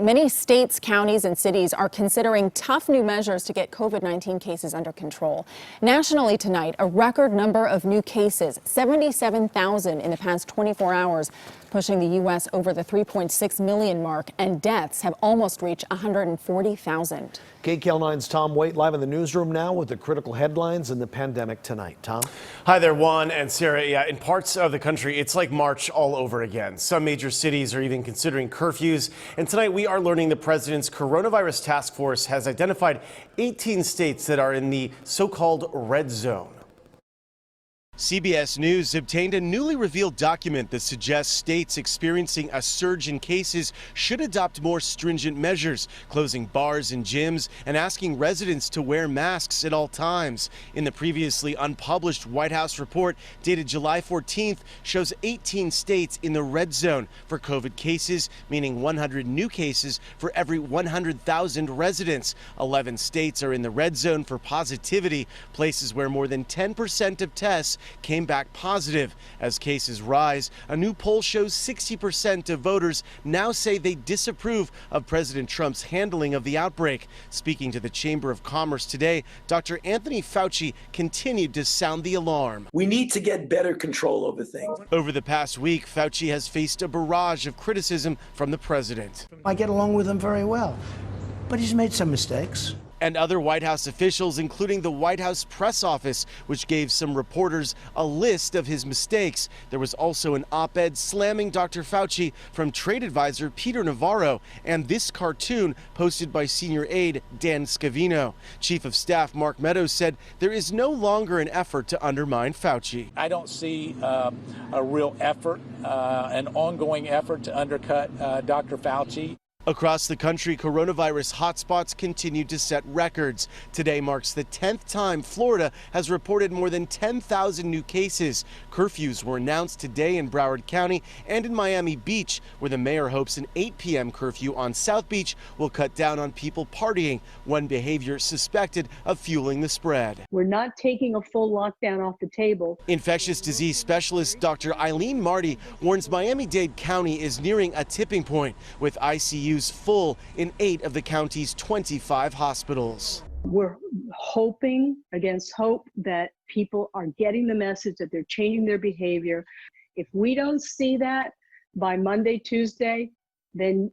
Many states, counties, and cities are considering tough new measures to get COVID-19 cases under control. Nationally tonight, a record number of new cases, 77,000 in the past 24 hours, pushing the U.S. over the 3.6 million mark, and deaths have almost reached 140,000. KCAL 9's Tom Waite live in the newsroom now with the critical headlines in the pandemic tonight. Tom? Hi there, Juan and Sarah. Yeah, in parts of the country, it's like March all over again. Some major cities are even considering curfews. And tonight we are learning the president's coronavirus task force has identified 18 states that are in the so-called red zone. CBS News obtained a newly revealed document that suggests states experiencing a surge in cases should adopt more stringent measures, closing bars and gyms and asking residents to wear masks at all times. In the previously unpublished White House report dated July 14th shows 18 states in the red zone for COVID cases, meaning 100 new cases for every 100,000 residents. 11 states are in the red zone for positivity, places where more than 10% of tests came back positive. As cases rise, a new poll shows 60% of voters now say they disapprove of President Trump's handling of the outbreak. Speaking to the Chamber of Commerce today, Dr. Anthony Fauci continued to sound the alarm. We need to get better control over things. Over the past week, Fauci has faced a barrage of criticism from the president. I get along with him very well, but he's made some mistakes. And other White House officials, including the White House press office, which gave some reporters a list of his mistakes. There was also an op-ed slamming Dr. Fauci from trade advisor Peter Navarro, and this cartoon posted by senior aide Dan Scavino. Chief of Staff Mark Meadows said there is no longer an effort to undermine Fauci. I don't see a real effort, an ongoing effort to undercut Dr. Fauci. Across the country, coronavirus hotspots continue to set records. Today marks the 10th time Florida has reported more than 10,000 new cases. Curfews were announced today in Broward County and in Miami Beach, where the mayor hopes an 8 p.m. curfew on South Beach will cut down on people partying, one behavior suspected of fueling the spread. We're not taking a full lockdown off the table. Infectious disease specialist Dr. Eileen Marty warns Miami-Dade County is nearing a tipping point, with ICUs full in 8 of the county's 25 hospitals. We're hoping against hope that people are getting the message that they're changing their behavior. If we don't see that by Monday, Tuesday, then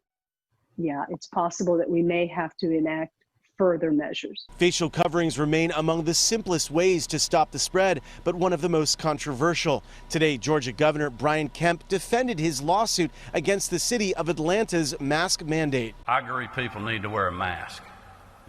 yeah, it's possible that we may have to enact further measures. Facial coverings remain among the simplest ways to stop the spread, but one of the most controversial. Today, Georgia Governor Brian Kemp defended his lawsuit against the city of Atlanta's mask mandate. I agree people need to wear a mask.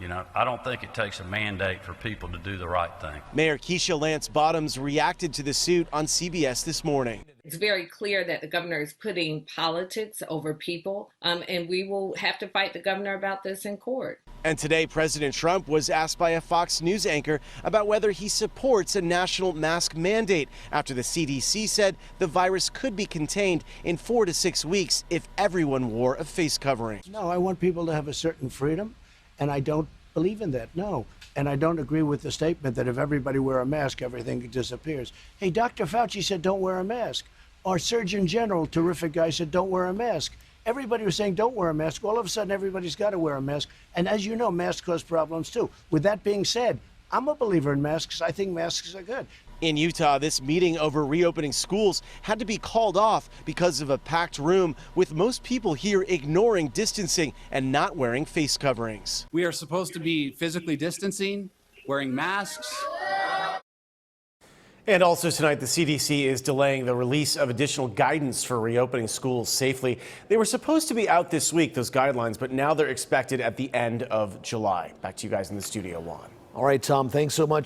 You know, I don't think it takes a mandate for people to do the right thing. Mayor Keisha Lance Bottoms reacted to the suit on CBS this morning. It's very clear that the governor is putting politics over people, and we will have to fight the governor about this in court. And today, President Trump was asked by a Fox News anchor about whether he supports a national mask mandate after the CDC said the virus could be contained in 4 to 6 weeks if everyone wore a face covering. No, I want people to have a certain freedom, and I don't believe in that, no. And I don't agree with the statement that if everybody wear a mask, everything disappears. Hey, Dr. Fauci said don't wear a mask. Our Surgeon General, terrific guy, said don't wear a mask. Everybody was saying don't wear a mask. All of a sudden, everybody's got to wear a mask. And as you know, masks cause problems too. With that being said, I'm a believer in masks. I think masks are good. In Utah, this meeting over reopening schools had to be called off because of a packed room, with most people here ignoring distancing and not wearing face coverings. We are supposed to be physically distancing, wearing masks. And also tonight, the CDC is delaying the release of additional guidance for reopening schools safely. They were supposed to be out this week, those guidelines, but now they're expected at the end of July. Back to you guys in the studio, Juan. All right, Tom, thanks so much.